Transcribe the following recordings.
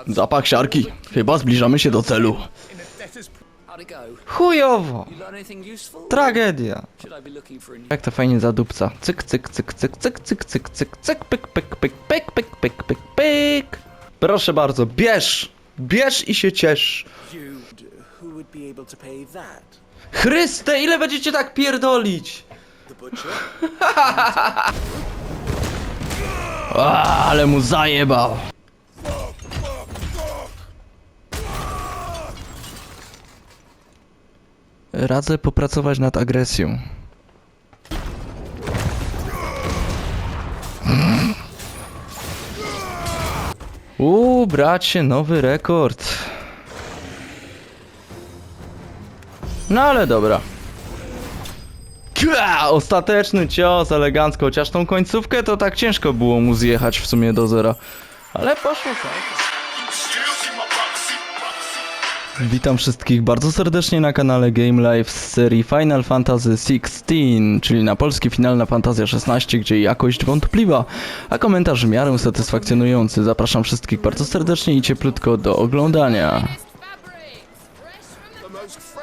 Zapach siarki. Chyba zbliżamy się do celu. Chujowo. Tragedia. Jak to fajnie zadupca. Cyk, cyk, cyk, cyk, cyk, cyk, cyk, cyk, cyk, pyk, pyk, pyk, pyk, pyk, pyk, pyk, pyk. Proszę bardzo, bierz! Bierz i się ciesz. Chryste, ile będziecie tak pierdolić? Ale mu zajebał. Radzę popracować nad agresją. Bracie, nowy rekord. No ale dobra. Ostateczny cios, elegancko. Chociaż tą końcówkę to tak ciężko było mu zjechać w sumie do zera. Ale poszło tak. Witam wszystkich bardzo serdecznie na kanale Game Live z serii Final Fantasy 16, czyli na polski Finalna Fantazja 16, gdzie jakość wątpliwa, a komentarz w miarę satysfakcjonujący. Zapraszam wszystkich bardzo serdecznie i cieplutko do oglądania.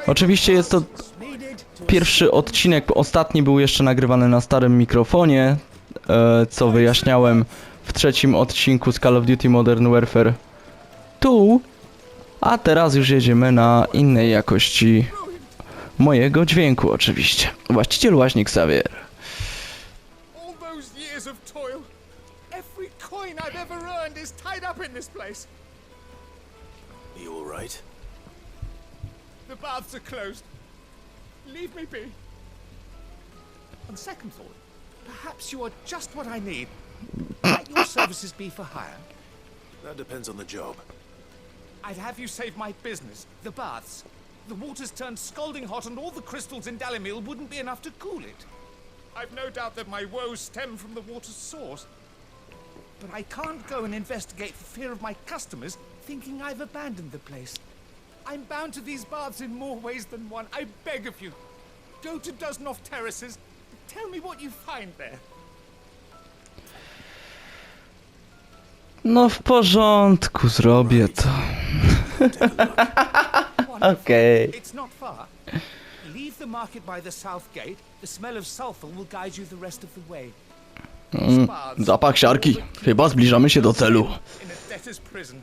Oczywiście jest to pierwszy odcinek, ostatni był jeszcze nagrywany na starym mikrofonie, co wyjaśniałem w trzecim odcinku z Call of Duty Modern Warfare 2. A teraz już jedziemy na innej jakości mojego dźwięku oczywiście. Właściciel łaźni Xavier. The baths are closed. Leave me be. On second thought, perhaps you are just what I need. Might your services be for hire? That depends on the job. I'd have you save my business, the baths. The water's turned scalding hot and all the crystals in Dalimil wouldn't be enough to cool it. I've no doubt that my woes stem from the water's source. But I can't go and investigate for fear of my customers thinking I've abandoned the place. I'm bound to these baths in more ways than one. I beg of you. Go to Doznoff Terraces. Tell me what you find there. No w porządku, zrobię to. Okej. It's not far. Leave the market by the south gate. The smell of sulfur will guide you the rest of the way. Zapach siarki. Chyba zbliżamy się do celu. In a debtor's prison.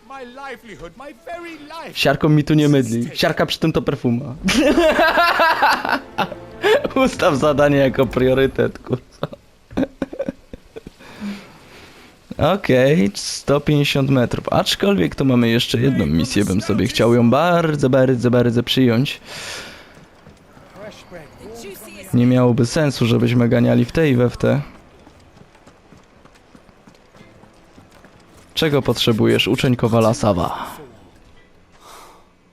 My livelihood, my very life. Siarką mi tu nie mydli. Siarka przy tym to perfuma. Ustaw zadanie jako priorytet, kurwa. Okej, 150 metrów. Aczkolwiek to mamy jeszcze jedną misję, bym sobie chciał ją bardzo przyjąć. Nie miałoby sensu, żebyśmy ganiali w te i we w te. Czego potrzebujesz, uczeń Kowala Sawa?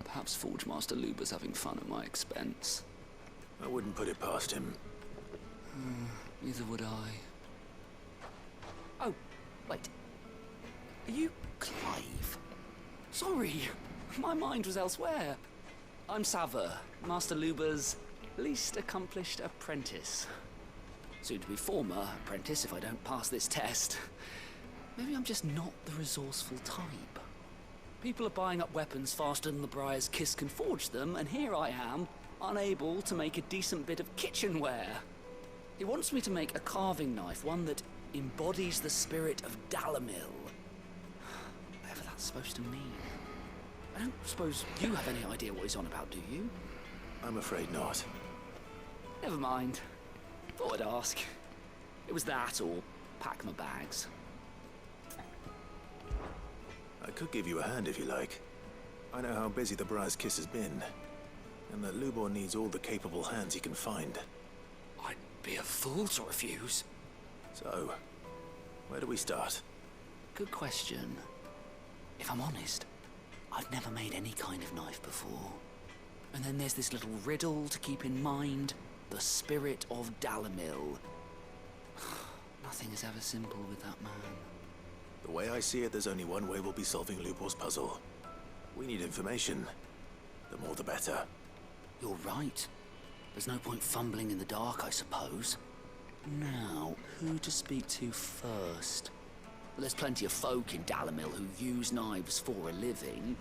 Perhaps Forge Master Luber's having fun at my expense. I wouldn't put it past him. Neither would I. Oh, wait. Are you Clive? Sorry, my mind was elsewhere. I'm Sava, Master Luber's least accomplished apprentice. Soon to be former apprentice if I don't pass this test. Maybe I'm just not the resourceful type. People are buying up weapons faster than the Briar's Kiss can forge them, and here I am, unable to make a decent bit of kitchenware. He wants me to make a carving knife, one that embodies the spirit of Dalimil. Whatever that's supposed to mean. I don't suppose you have any idea what he's on about, do you? I'm afraid not. Never mind. Thought I'd ask. It was that, or pack my bags. I could give you a hand if you like. I know how busy the Briar's Kiss has been, and that Lubor needs all the capable hands he can find. I'd be a fool to refuse. So, where do we start? Good question. If I'm honest, I've never made any kind of knife before. And then there's this little riddle to keep in mind. The spirit of Dalimil. Nothing is ever simple with that man. The way I see it, there's only one way we'll be solving Lubor's puzzle. We need information. The more the better. You're right. There's no point fumbling in the dark, I suppose. Now, who to speak to first? Well, there's plenty of folk in Dalimil who use knives for a living.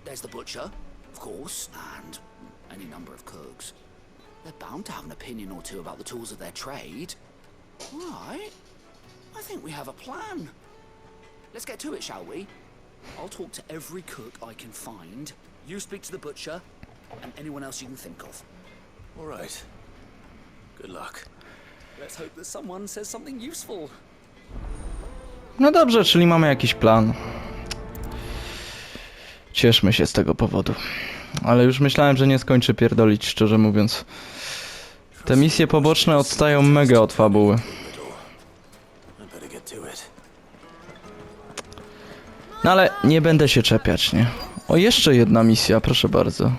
There's the butcher, of course, and any number of cooks. They're bound to have an opinion or two about the tools of their trade. Right. I think we have a plan. Let's get to it, shall we? I'll talk to every cook I can find. You speak to the butcher, and anyone else you can think of. All right. Good luck. Let's hope that someone says something useful. No dobrze, czyli mamy jakiś plan. Cieszmy się z tego powodu. Ale już myślałem, że nie skończę pierdolić, szczerze mówiąc. Te misje poboczne odstają mega od fabuły. No ale nie będę się czepiać, nie? O, jeszcze jedna misja, proszę bardzo.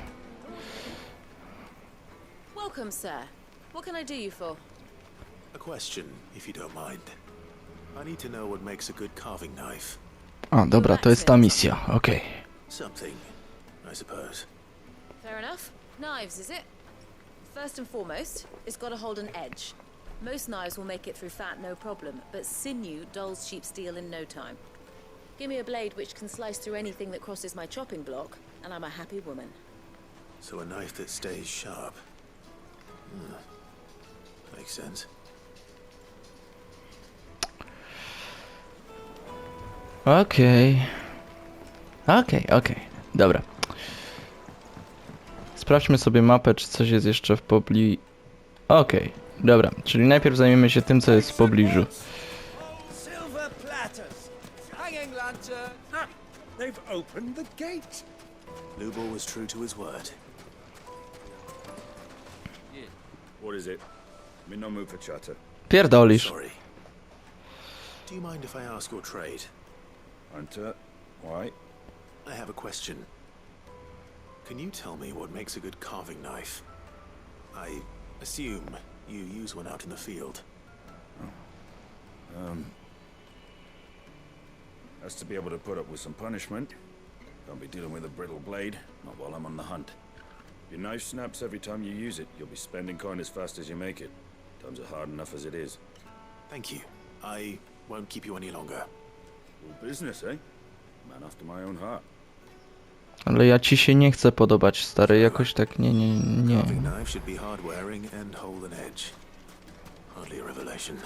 Welcome, sir. What can I do you for? A question, if you don't mind. I need to know what makes a good carving knife. A, dobra, to jest ta misja, okej. Something, I suppose. Fair enough. Knives, is it? First and foremost, it's got to hold an edge. Most knives will make it through fat, no problem, but sinew dulls cheap steel in no time. Give me a blade which can slice through anything that crosses my chopping block, and I'm a happy woman. So a knife that stays sharp. Makes sense. Okej, dobra. Sprawdźmy sobie mapę, czy coś jest jeszcze w pobliżu. Okej, dobra, czyli najpierw zajmiemy się tym, co jest w pobliżu. Silver platters, hanging lantern. Ah, they've opened the gate. Lubor was true to his word. What is it? I'm in no mood for chatter. Pierdolisz. Sorry. Do you mind if I ask your trade? Hunter, why? I have a question. Can you tell me what makes a good carving knife? I assume you use one out in the field. Has to be able to put up with some punishment. Can't be dealing with a brittle blade, not while I'm on the hunt. Your knife snaps every time you use it. You'll be spending coin as fast as you make it. Times are hard enough as it is. Thank you. I won't keep you any longer. All business, eh? Man after my own heart. Ale ja ci się nie chcę podobać, stary, jakoś tak nie. Carving knife should be hard wearing and hold an edge. Hardly a revelation.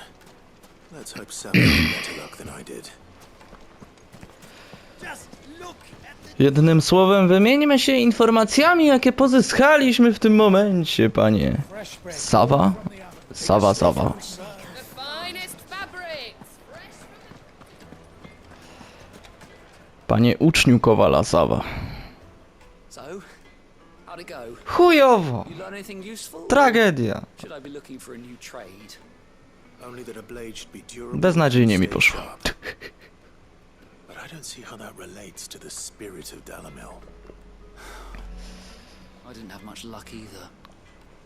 Let's hope Sam had better luck than I did. Just look at the Jednym słowem, wymieńmy się informacjami, jakie pozyskaliśmy w tym momencie, panie. fresh bread Sawa? from the oven. Sawa. The finest fabrics! Panie uczniu Kowala Sawa. So, how'd it go? Chujowo! You learn anything useful? Tragedia. Should I be looking for a new trade? Only that a blade should be durable. Beznadziejnie and mi stay poszło. sharp. But I don't see how that relates to the spirit of Dalimil. I didn't have much luck either.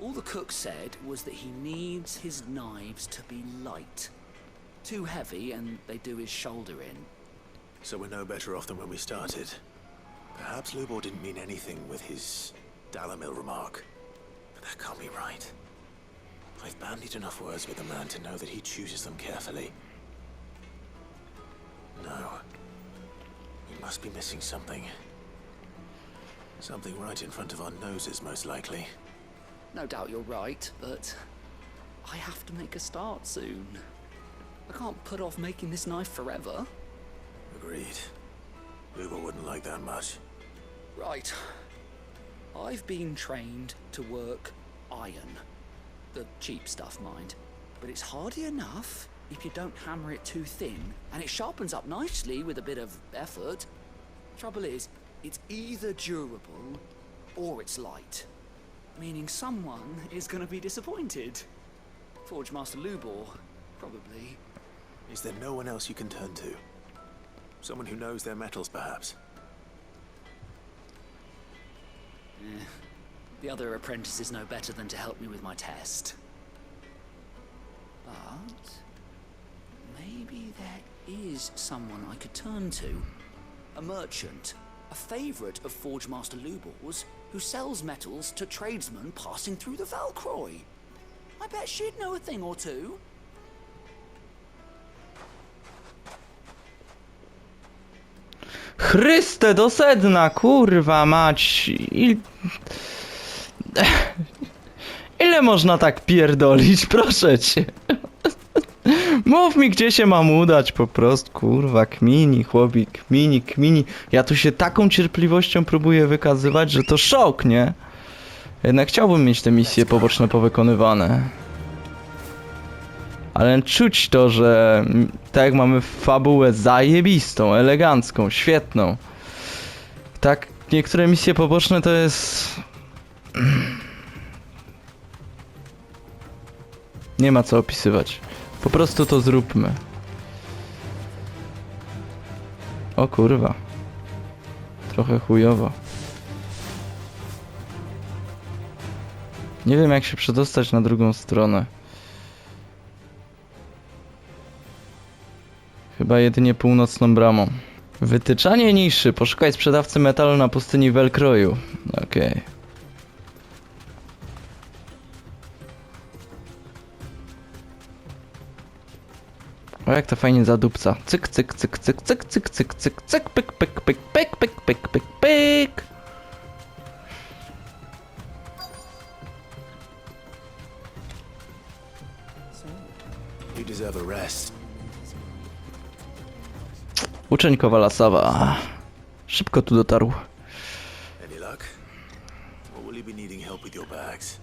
All the cook said was that he needs his knives to be light. Too heavy and they do his shoulder in. So we're no better off than when we started. Perhaps Lubor didn't mean anything with his Dalimil remark. But that can't be right. I've bandied enough words with the man to know that he chooses them carefully. No. We must be missing something. Something right in front of our noses, most likely. No doubt you're right, but I have to make a start soon. I can't put off making this knife forever. Agreed. Lubor wouldn't like that much. Right. I've been trained to work iron. The cheap stuff, mind. But it's hardy enough if you don't hammer it too thin, and it sharpens up nicely with a bit of effort. Trouble is, it's either durable or it's light. Meaning someone is gonna be disappointed. Forge Master Lubor, probably. Is there no one else you can turn to? Someone who knows their metals, perhaps? The other apprentices know better than to help me with my test. But maybe there is someone I could turn to. A merchant, a favourite of Forge Master Lubor's, who sells metals to tradesmen passing through the Valcroy. I bet she'd know a thing or two. Chryste, do sedna, kurwa mać. Ile można tak pierdolić, proszę cię. Mów mi, gdzie się mam udać, po prostu, kurwa, kmini, chłopik, kmini. Ja tu się taką cierpliwością próbuję wykazywać, że to szok, nie? Jednak chciałbym mieć te misje poboczne powykonywane. Ale czuć to, że tak jak mamy fabułę zajebistą, elegancką, świetną. Tak, niektóre misje poboczne to jest... Nie ma co opisywać. Po prostu to zróbmy. O kurwa. Trochę chujowo. Nie wiem, jak się przedostać na drugą stronę. Chyba jedynie północną bramą. Wytyczanie niszy. Poszukaj sprzedawcy metalu na pustyni Welkroju. Okej. O, jak to fajnie zadupca. Cyk, cyk, cyk, cyk, cyk, cyk, cyk, cyk, cyk, pyk, pyk, pyk, pyk, pyk, pyk, pyk, pyk. You deserve a rest. Uczeń Kowala Sawa. Szybko tu dotarł. Any luck? Or will you be needing help with your bags?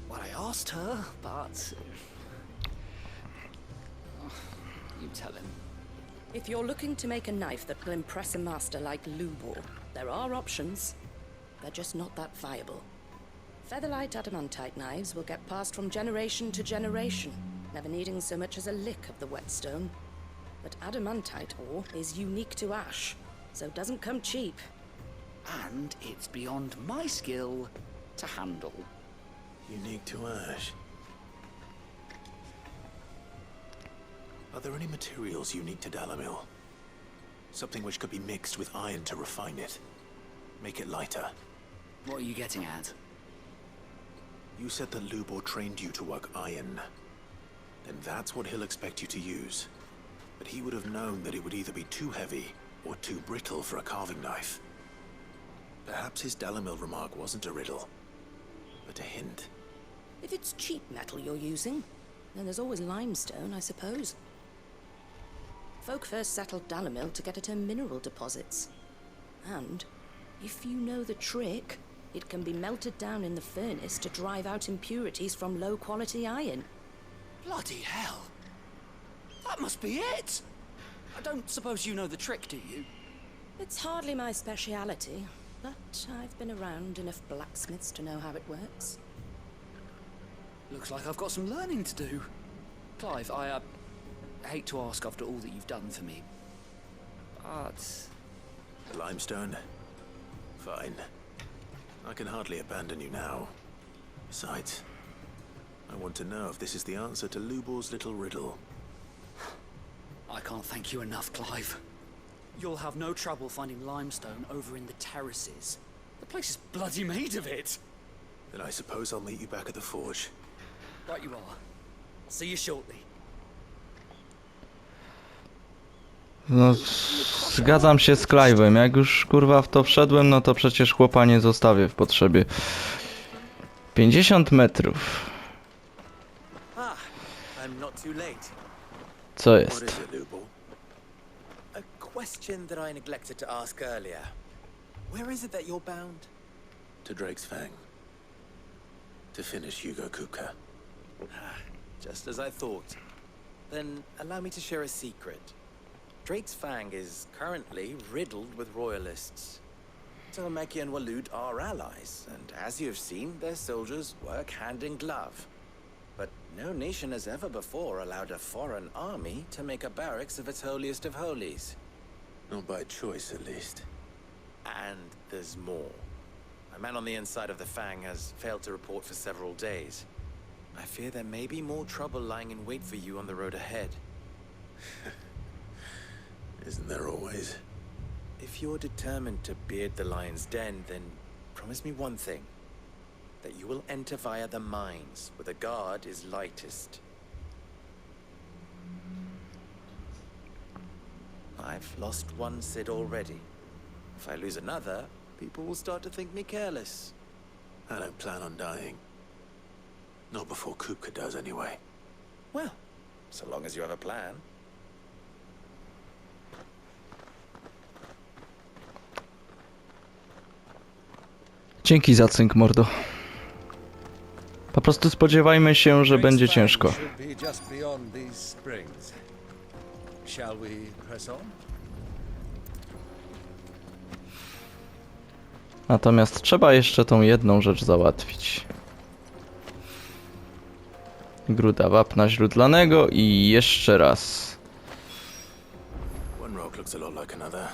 Well, I asked her, but... You tell him. If you're looking to make a knife that will impress a master like Lubor, there are options. They're just not that viable. Featherlight adamantite knives will get passed from generation to generation, never needing so much as a lick of the whetstone. But adamantite ore is unique to ash, so it doesn't come cheap. And it's beyond my skill to handle. Unique to ash. Are there any materials unique to Dalamil? Something which could be mixed with iron to refine it. Make it lighter. What are you getting at? You said that Lubor trained you to work iron. Then that's what he'll expect you to use. But he would have known that it would either be too heavy or too brittle for a carving knife. Perhaps his Dalamil remark wasn't a riddle, but a hint. If it's cheap metal you're using, then there's always limestone, I suppose. Folk first settled Dalamil to get at her mineral deposits. And, if you know the trick, it can be melted down in the furnace to drive out impurities from low-quality iron. Bloody hell! That must be it! I don't suppose you know the trick, do you? It's hardly my speciality, but I've been around enough blacksmiths to know how it works. Looks like I've got some learning to do. Clive, I hate to ask after all that you've done for me, but... The limestone? Fine. I can hardly abandon you now. Besides, I want to know if this is the answer to Lubor's little riddle. I can't thank you enough, Clive. You'll have no trouble finding limestone over in the terraces. The place is bloody made of it. Then I suppose I'll meet you back at the forge. Right you are. See you shortly. No, zgadzam się z Clive'em. Jak już kurwa w to wszedłem, no to przecież chłopa nie zostawię w potrzebie. 50 metrów. I'm not too late. Co What jest? is it, Lubor? A question that I neglected to ask earlier. Where is it that you're bound? To Drake's Fang. To finish Hugo Kupka. Just as I thought. Then allow me to share a secret. Drake's Fang is currently riddled with royalists. Tolmeki and Walud are allies, and as you have seen, their soldiers work hand in glove. But no nation has ever before allowed a foreign army to make a barracks of its holiest of holies. Not by choice, at least. And there's more. A man on the inside of the Fang has failed to report for several days. I fear there may be more trouble lying in wait for you on the road ahead. Isn't there always? If you're determined to beard the lion's den, then promise me one thing. That you will enter via the mines, where the guard is lightest. I've lost one Cid already, If I lose another, people will start to think me careless. I don't plan on dying. Not before Kupka does, anyway. Well, so long as you have a plan. Dzięki za cynk, mordo. Po prostu spodziewajmy się, że będzie ciężko. Should be just beyond these springs. Shall we press on? Natomiast trzeba jeszcze tą jedną rzecz załatwić. Gruda wapna źródlanego i jeszcze raz. One rock looks a lot like another.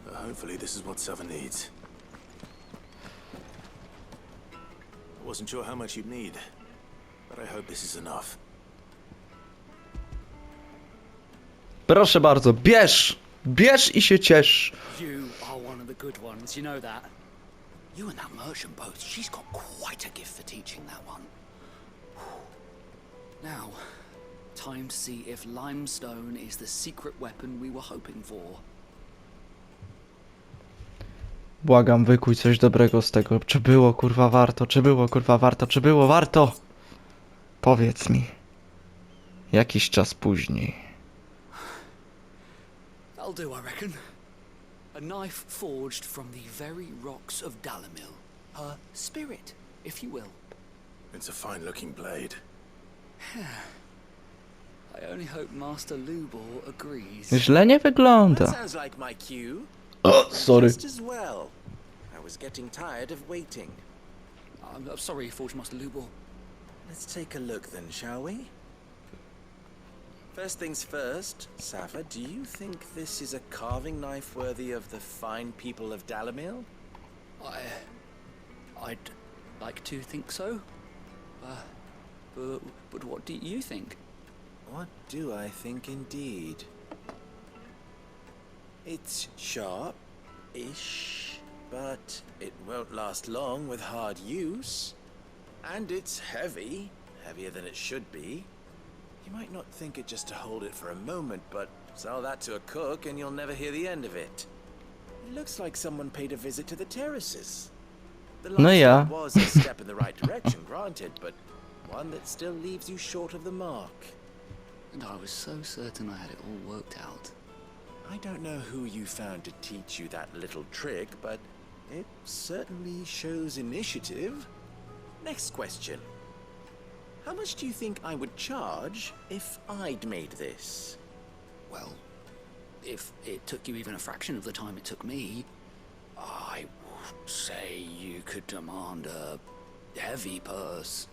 But hopefully this is what Sava needs. I wasn't sure how much you'd need, but I hope this is enough. Proszę bardzo, bierz! Bierz i się ciesz! You are one of the good ones, you know that. You and that merchant both, she's got quite a gift for teaching that one. Now, time to see if limestone is the secret weapon we were hoping for. Błagam, wykuj coś dobrego z tego. Czy było kurwa warto? Czy było kurwa warto? Czy było warto? Powiedz mi. Jakiś czas później. That'll do, I reckon. A knife forged from the very rocks of Dalimil. Her spirit, if you will. It's a fine-looking blade. I only hope Master Lubor agrees. Źle nie That wygląda. sounds like my cue. O, sorry. Just as well. I was getting tired of waiting. I'm sorry, Forge Master Lubor. Let's take a look then, shall we? First things first, Sava, do you think this is a carving knife worthy of the fine people of Dalimil? I'd like to think so. But what do you think? What do I think indeed? It's sharp-ish, but it won't last long with hard use. And it's heavy, heavier than it should be. You might not think it just to hold it for a moment, but sell that to a cook and you'll never hear the end of it. It looks like someone paid a visit to the terraces. The No last yeah. one was a step in the right direction, granted, but one that still leaves you short of the mark. And I was so certain I had it all worked out. I don't know who you found to teach you that little trick, but it certainly shows initiative. Next question. How much do you think I would charge if I'd made this? Well, if it took you even a fraction of the time it took me, I would say you could demand a heavy purse.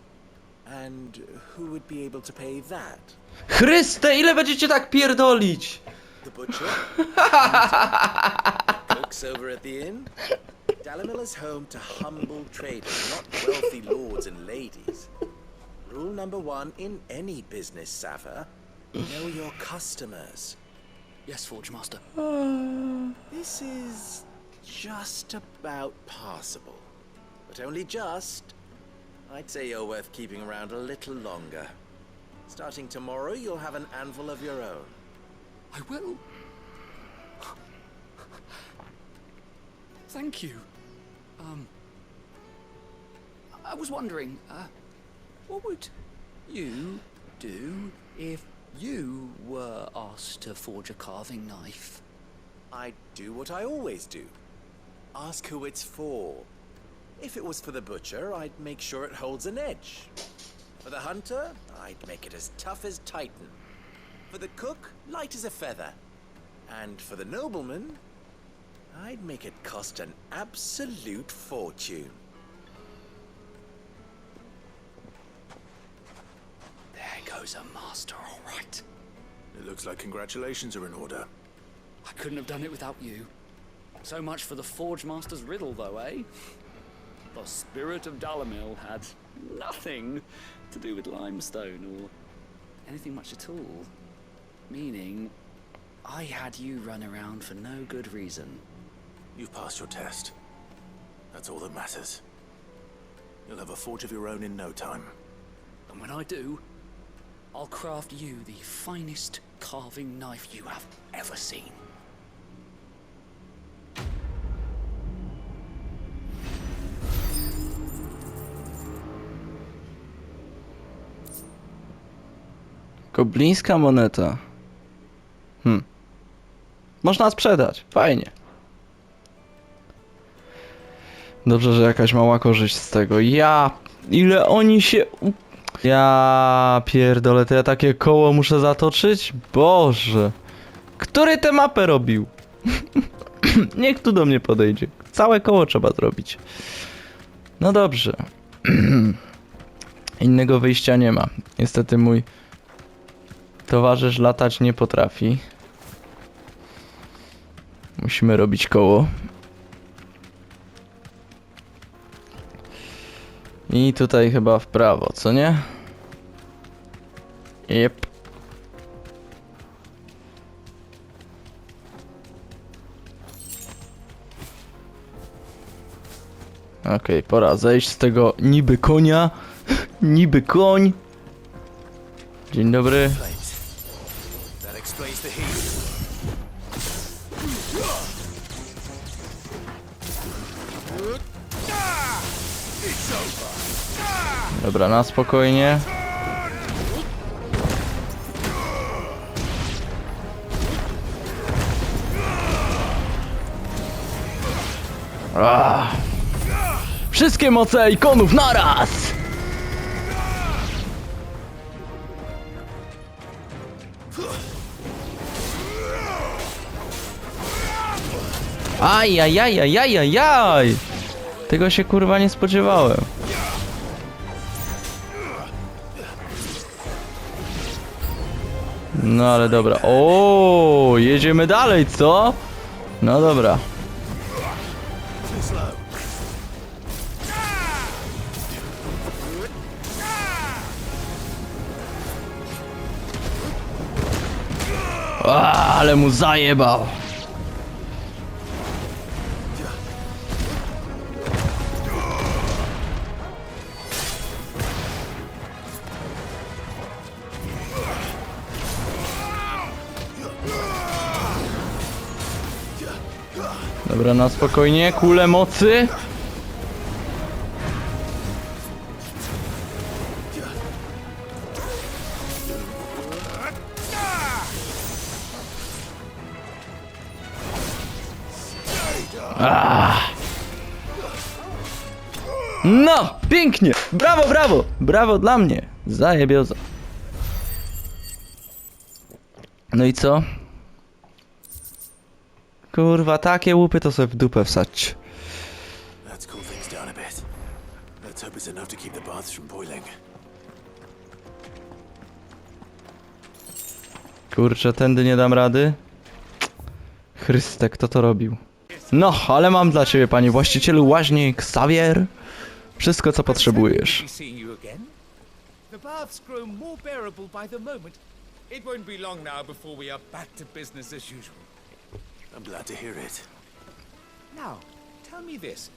And who would be able to pay that? Chryste, ile będziecie tak pierdolić? The butcher? Cooks over at the inn? Dalimil is home to humble traders, not wealthy lords and ladies. Rule number one in any business, Sava, know your customers. Yes, Forge Master. This is just about passable. But only just. I'd say you're worth keeping around a little longer. Starting tomorrow, you'll have an anvil of your own. I will. Thank you. I was wondering, what would you do if you were asked to forge a carving knife? I'd do what I always do. Ask who it's for. If it was for the butcher, I'd make sure it holds an edge. For the hunter, I'd make it as tough as Titan. For the cook, light as a feather. And for the nobleman, I'd make it cost an absolute fortune. There goes a master, all right. It looks like congratulations are in order. I couldn't have done it without you. So much for the Forge Master's riddle, though, eh? The spirit of Dalimil had nothing to do with limestone or anything much at all. Meaning, I had you run around for no good reason. You've passed your test. That's all that matters. You'll have a forge of your own in no time. And when I do, I'll craft you the finest carving knife you have ever seen. Goblińska moneta. Można sprzedać. Fajnie. Dobrze, że jakaś mała korzyść z tego. Ile oni się... Ja pierdolę, to ja takie koło muszę zatoczyć? Boże. Który tę mapę robił? Niech tu do mnie podejdzie. Całe koło trzeba zrobić. No dobrze. Innego wyjścia nie ma. Niestety mój towarzysz latać nie potrafi. Musimy robić koło. I tutaj chyba w prawo, co nie? Jep. Okej, pora zejść z tego niby konia. Niby koń. Dzień dobry. That explains the heat. Dobra, na spokojnie. Wszystkie moce ikonów naraz! Ajajajajajajaj! Tego się kurwa nie spodziewałem. No ale dobra. O, jedziemy dalej, co? No dobra. Ale mu zajebał. Dobra, na spokojnie, kule mocy. No, pięknie! Brawo, brawo! Brawo dla mnie! Zajebioza. No i co? Kurwa, takie łupy to sobie w dupę wsadź. Let's cool things down a bit. Let's hope it's enough to keep the baths from boiling. Kurczę, tędy nie dam rady. Chryste, kto to robił? No, ale mam dla ciebie, panie właścicielu łaźni Xavier. Wszystko, co potrzebujesz. The baths grow more bearable by the moment. It won't be long now before we are back to business as usual. I'm glad to hear it. Now, tell me this.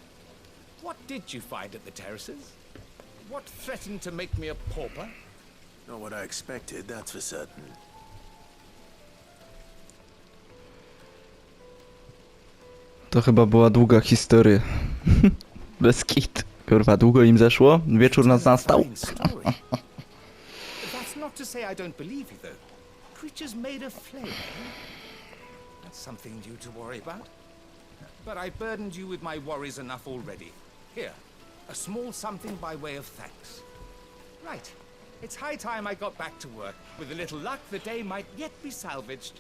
What did you find at the terraces? What threatened to make me a pauper? Not what I expected, that's for certain. To chyba była długa historia. Bez kit. Kurwa, długo im zeszło? Wieczór nas nastał? That's not to say I don't believe you, though. Creatures made of flame. That's something due to worry about. But I burdened you with my worries enough already. Here, a small something by way of thanks. Right. It's high time I got back to work. With a little luck, the day might yet be salvaged.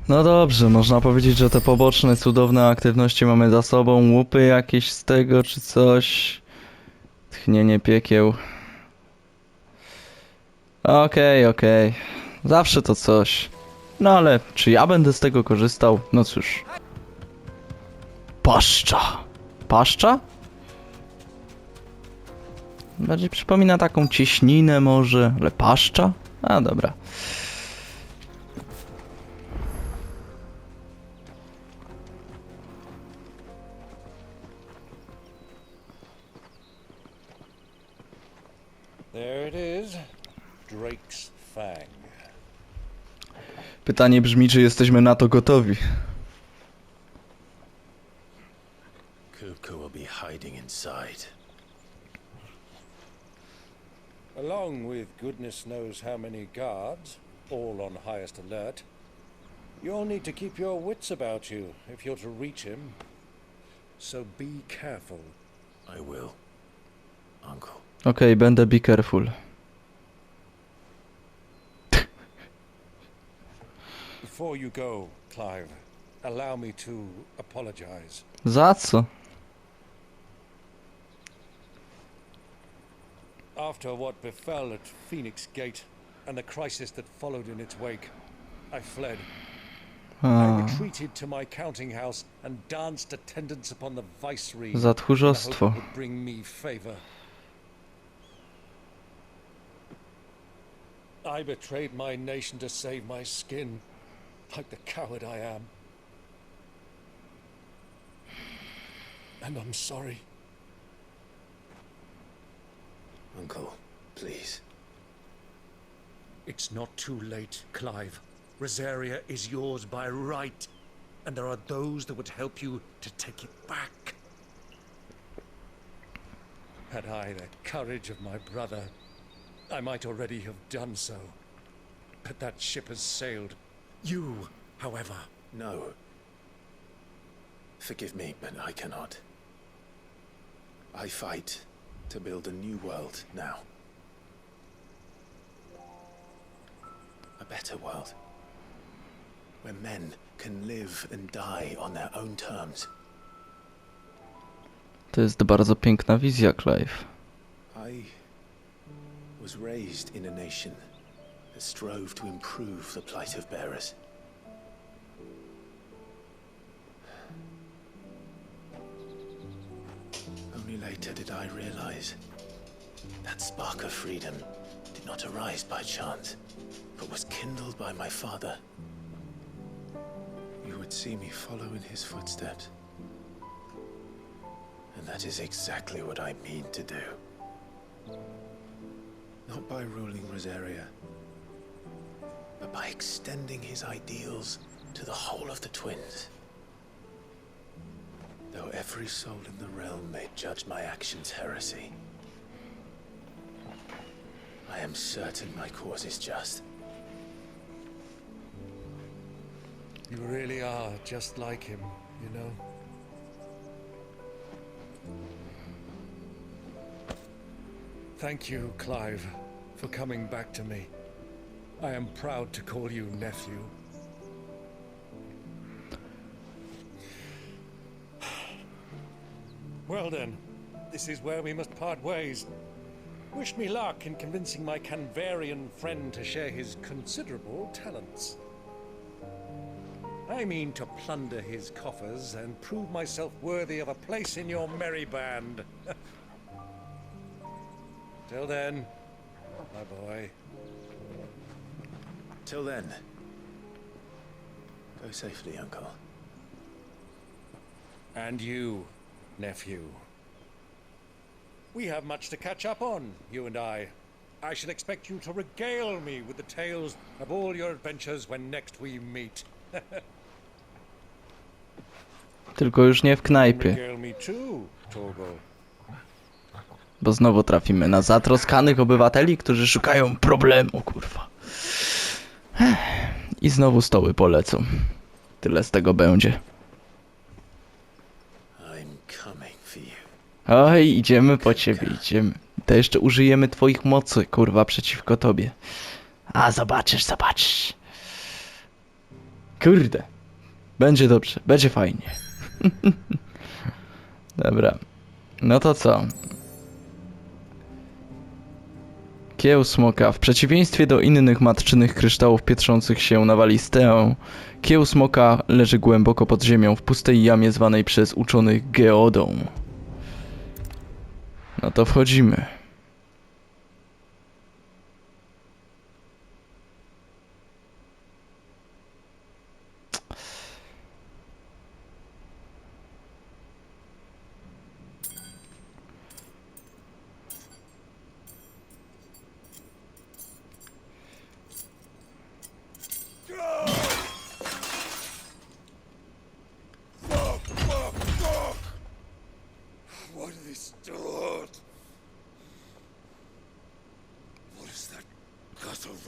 No dobrze, można powiedzieć, że te poboczne, cudowne aktywności mamy za sobą. Łupy jakieś z tego, czy coś. Tchnienie piekieł. Okej. Zawsze to coś. No ale, czy ja będę z tego korzystał? No cóż. Paszcza. Paszcza? Bardziej przypomina taką cieśninę może, ale paszcza? A dobra. There it is. Drake's Fang. Pytanie brzmi, czy jesteśmy na to gotowi. Kuko will be hiding inside. Along with goodness knows how many guards, all on highest alert, you'll need to keep your wits about you if you're to reach him. So be careful. I will, Uncle. Okej, będę be careful. Before you go, Clive, allow me to apologize. Za co? After what befell at Phoenix Gate and the crisis that followed in its wake, I fled. I retreated to my counting house and danced attendance upon the viceroy Za in the hope tchórzostwo. it would bring me favor. I betrayed my nation to save my skin, like the coward I am. And I'm sorry. Uncle, please. It's not too late, Clive. Rosaria is yours by right, and there are those that would help you to take it back. Had I the courage of my brother, I might already have done so. But that ship has sailed. You, however... No. Forgive me, but I cannot. I fight to build a new world now. A better world. Where men can live and die on their own terms. To jest bardzo piękna wizja, Clive. I was raised in a nation that strove to improve the plight of bearers. Only later did I realize that spark of freedom did not arise by chance, but was kindled by my father. You would see me follow in his footsteps. And that is exactly what I mean to do. Not by ruling Rosaria, but by extending his ideals to the whole of the twins. Though every soul in the realm may judge my actions heresy, I am certain my cause is just. You really are just like him, you know? Thank you, Clive, for coming back to me. I am proud to call you nephew. Well then, this is where we must part ways. Wish me luck in convincing my Canvarian friend to share his considerable talents. I mean to plunder his coffers and prove myself worthy of a place in your merry band. Till then, my boy. Till then, go safely, Uncle. And you, nephew. We have much to catch up on, you and I. I shall expect you to regale me with the tales of all your adventures when next we meet. Tylko już nie w knajpie, Regale me too, Torgo. bo znowu trafimy na zatroskanych obywateli, którzy szukają problemu, kurwa. I znowu stoły polecą. Tyle z tego będzie. I'm coming for you. Oj, idziemy po ciebie, idziemy. To jeszcze użyjemy twoich mocy, kurwa, przeciwko tobie. A, zobaczysz, zobaczysz. Kurde. Będzie dobrze, będzie fajnie. Dobra. No to co? Kieł smoka. W przeciwieństwie do innych matczynych kryształów pietrzących się na walistę, kieł smoka leży głęboko pod ziemią w pustej jamie zwanej przez uczonych geodą. No to wchodzimy. What is this?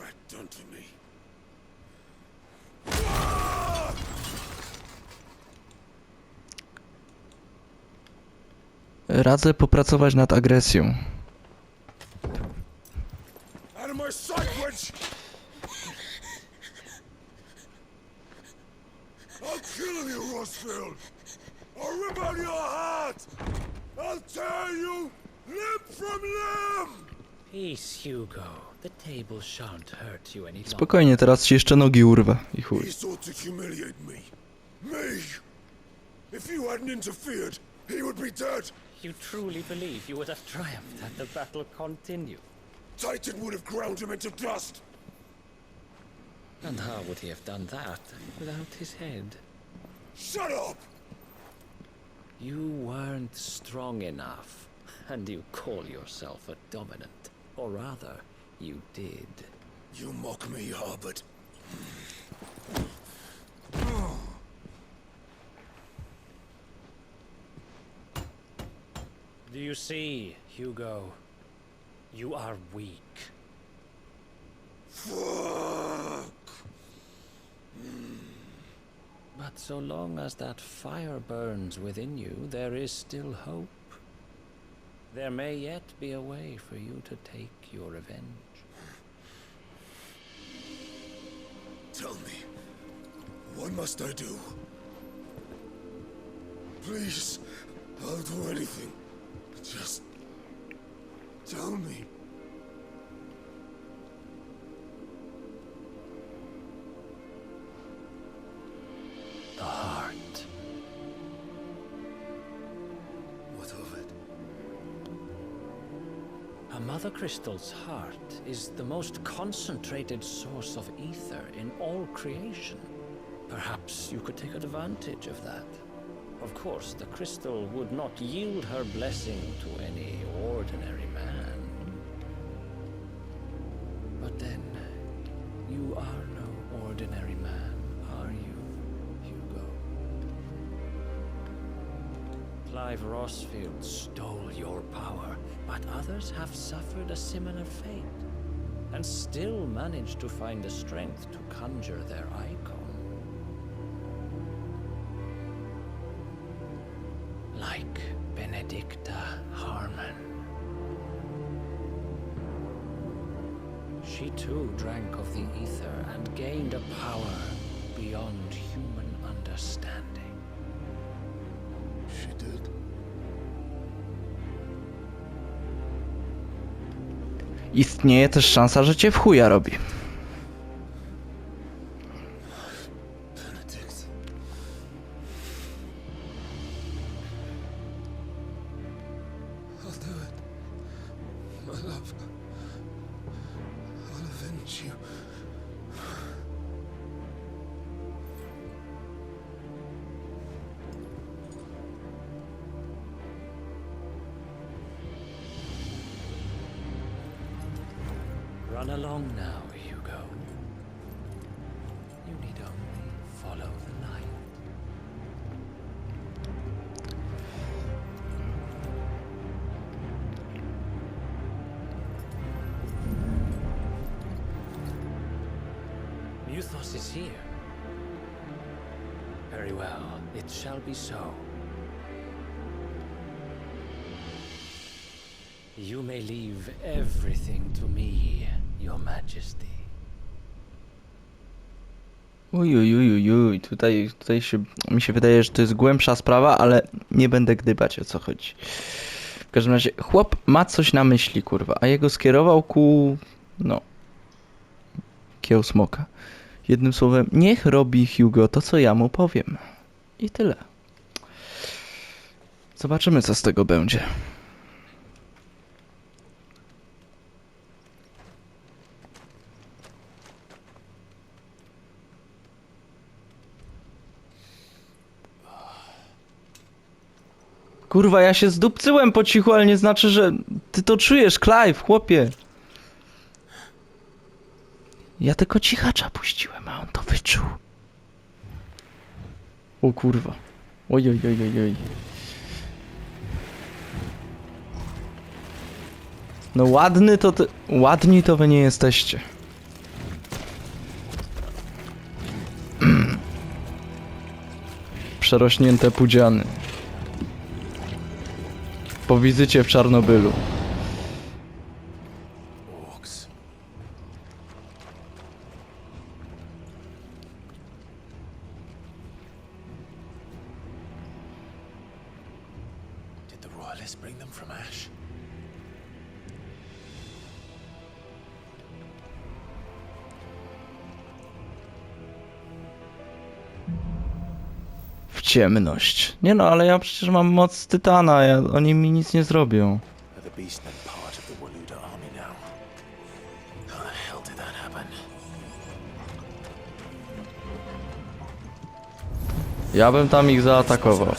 rat done to me? Radzę popracować nad agresją. Out of my sight, wench! I'll kill you, Rossfield! I'll rip out your heart! I'll tear you limb from limb! Peace, Hugo. The table shan't hurt you any longer. Spokojnie, teraz ci jeszcze nogi urwę i chuj. He sought to humiliate me. Me! If you hadn't interfered, he would be dead! You truly believe you would have triumphed had the battle continued? Titan would have ground him into dust! And how would he have done that without his head? Shut up! You weren't strong enough, and you call yourself a dominant. Or rather, you did. You mock me, Harbert. Do you see, Hugo? You are weak. Fuck! But so long as that fire burns within you, there is still hope. There may yet be a way for you to take your revenge. Tell me, what must I do? Please, I'll do anything. Just tell me. The heart. What of it? A mother crystal's heart is the most concentrated source of ether in all creation. Perhaps you could take advantage of that. Of course, the crystal would not yield her blessing to any ordinary man. But then, you are no ordinary man, are you, Hugo? Clive Rossfield stole your power, but others have suffered a similar fate, and still managed to find the strength to conjure their icon. Like Benedicta Harmon. She too drank of the ether and gained a power beyond human understanding. She did. Istnieje też szansa, że cię w chuja robi. Benedict. I'll do it. My love. I'll avenge you. Run along now, Hugo. You need only follow the light. Muthos is here. Very well, it shall be so. You may leave everything to me, Your Majesty. Ujujujujuj, tutaj mi się wydaje, że to jest głębsza sprawa, ale nie będę gdybać, o co chodzi. W każdym razie, chłop ma coś na myśli, kurwa, a jego skierował ku, no, kieł smoka. Jednym słowem, niech robi Hugo to, co ja mu powiem. I tyle. Zobaczymy, co z tego będzie. Kurwa, ja się zdupcyłem po cichu, ale nie znaczy, że ty to czujesz, Clive, chłopie. Ja tylko cichacza puściłem, a on to wyczuł. O kurwa. Oj. No ładny to ty... Ładni to wy nie jesteście. przerośnięte pudziany. Po wizycie w Czarnobylu. Orcs. Did the royalists bring them from Ash? W ciemność. Nie no, ale ja przecież mam moc Tytana, oni mi nic nie zrobią. Are the beastmen part of the Waluda army now? How the hell did that happen? Ja bym tam ich zaatakował.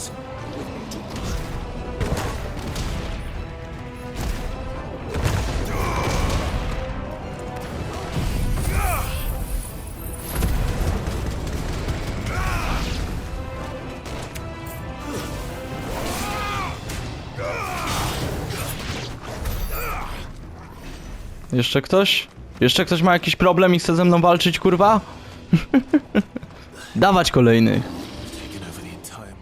Jeszcze ktoś? Jeszcze ktoś ma jakiś problem i chce ze mną walczyć, kurwa? Dawać kolejnych. Taken over the entire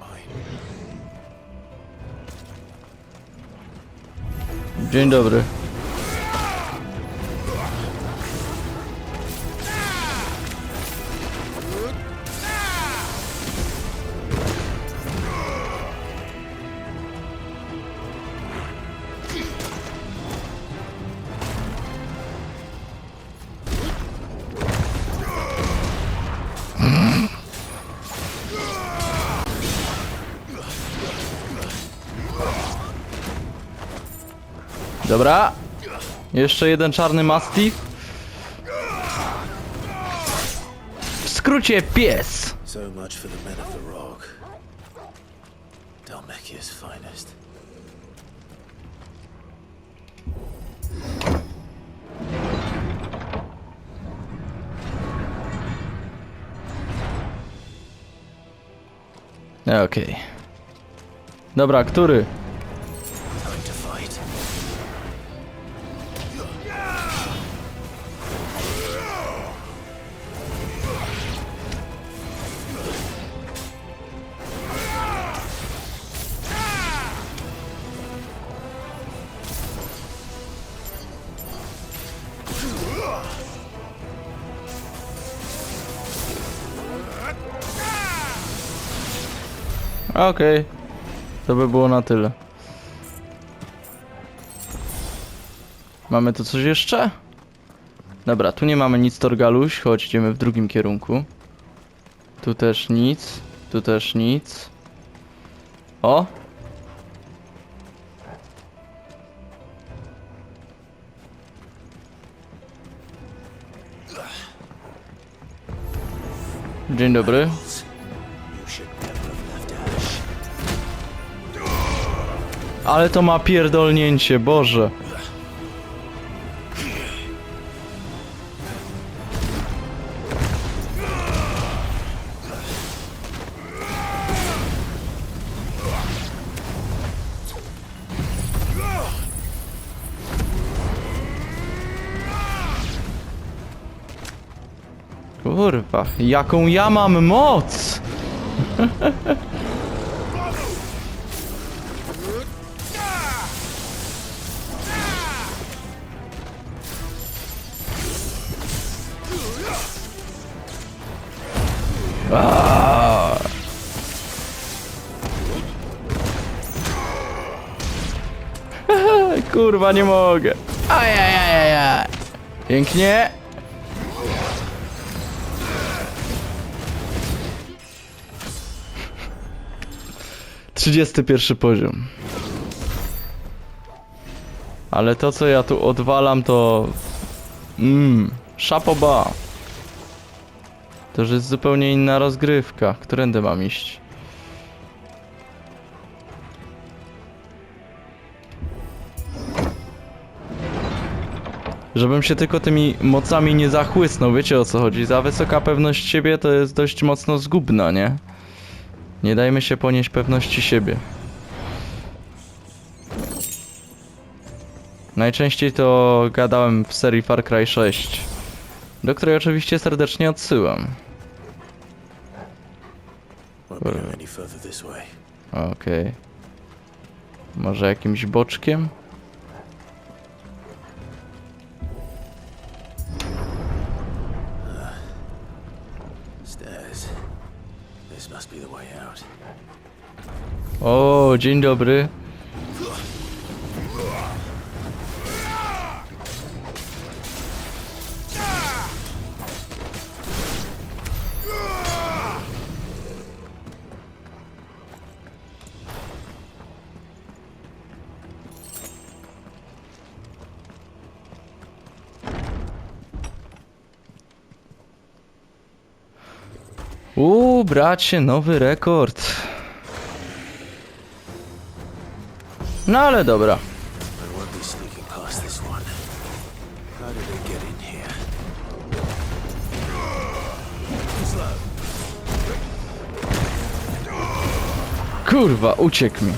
mine. Dzień dobry. Dobra. Jeszcze jeden czarny mastiff. W skrócie pies. So much for the men of the rock. Dalmekia's finest. Okej. Dobra, który? Time to fight. Okej. To by było na tyle. Mamy tu coś jeszcze? Dobra, tu nie mamy nic, Torgaluś. Chodź, idziemy w drugim kierunku. Tu też nic. Tu też nic. O! Dzień dobry. You should never have left Ash. Ale to ma pierdolnięcie, Boże. Kurwa, jaką ja mam moc! Kurwa, nie mogę. Ajajajajaj. Pięknie. ...31 poziom. Ale to, co ja tu odwalam, to... Szapoba. To już jest zupełnie inna rozgrywka. Którędy mam iść? Żebym się tylko tymi mocami nie zachłysnął, wiecie o co chodzi? Za wysoka pewność siebie to jest dość mocno zgubna, nie? Nie dajmy się ponieść pewności siebie. Najczęściej to gadałem w serii Far Cry 6, do której oczywiście serdecznie odsyłam. Won't be going any further this way. Okej. Może jakimś boczkiem? Stairs. This must be the way out. O, dzień dobry. Bracie, nowy rekord. No ale dobra. I won't be sneaking past this one. How did it get in here? Kurwa, uciekł mi.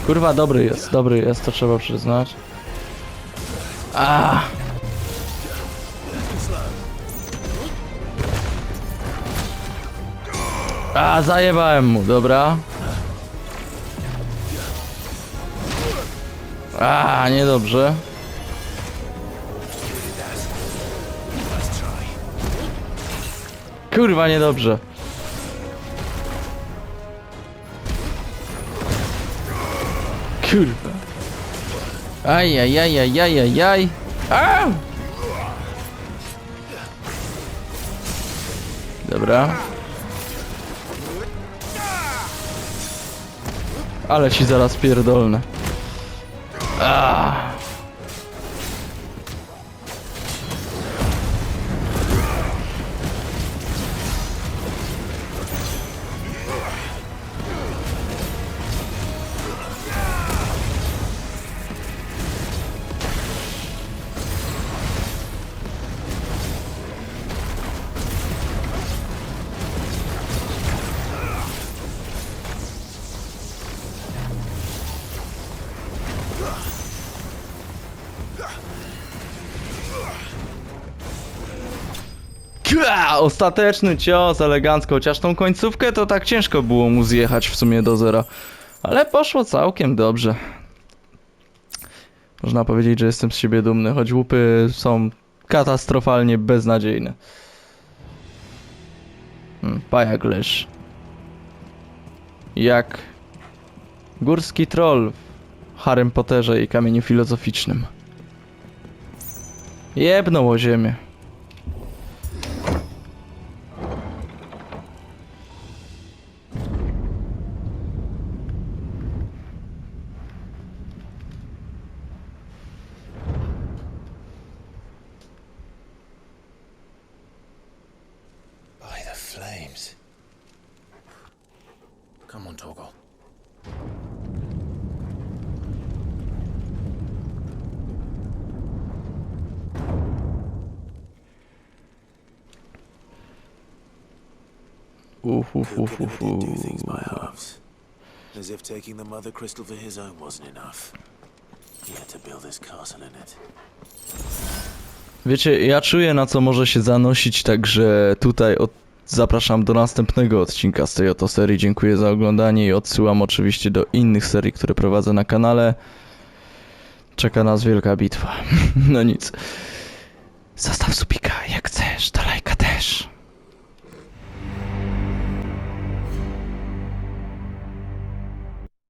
Kurwa, dobry jest, to trzeba przyznać. Zajebałem mu, dobra. Niedobrze. Kurwa, niedobrze. Kurwa. Ajajajajajajaj. Dobra. Ale ci zaraz pierdolnę. Ostateczny cios, elegancko, chociaż tą końcówkę to tak ciężko było mu zjechać w sumie do zera. Ale poszło całkiem dobrze. Można powiedzieć, że jestem z siebie dumny, choć łupy są katastrofalnie beznadziejne. Pajak lecz. Jak górski troll w Harrym Potterze i Kamieniu Filozoficznym. Jebnął o ziemię. By the flames. Come on, Torgal. Who could do things by halves? As if taking the mother crystal for his own wasn't enough. He had to build his castle in it. Wiecie, ja czuję, na co może się zanosić, także tutaj zapraszam do następnego odcinka z tej oto serii. Dziękuję za oglądanie i odsyłam oczywiście do innych serii, które prowadzę na kanale. Czeka nas wielka bitwa. No nic. Zostaw subika, jak chcesz, to lajk.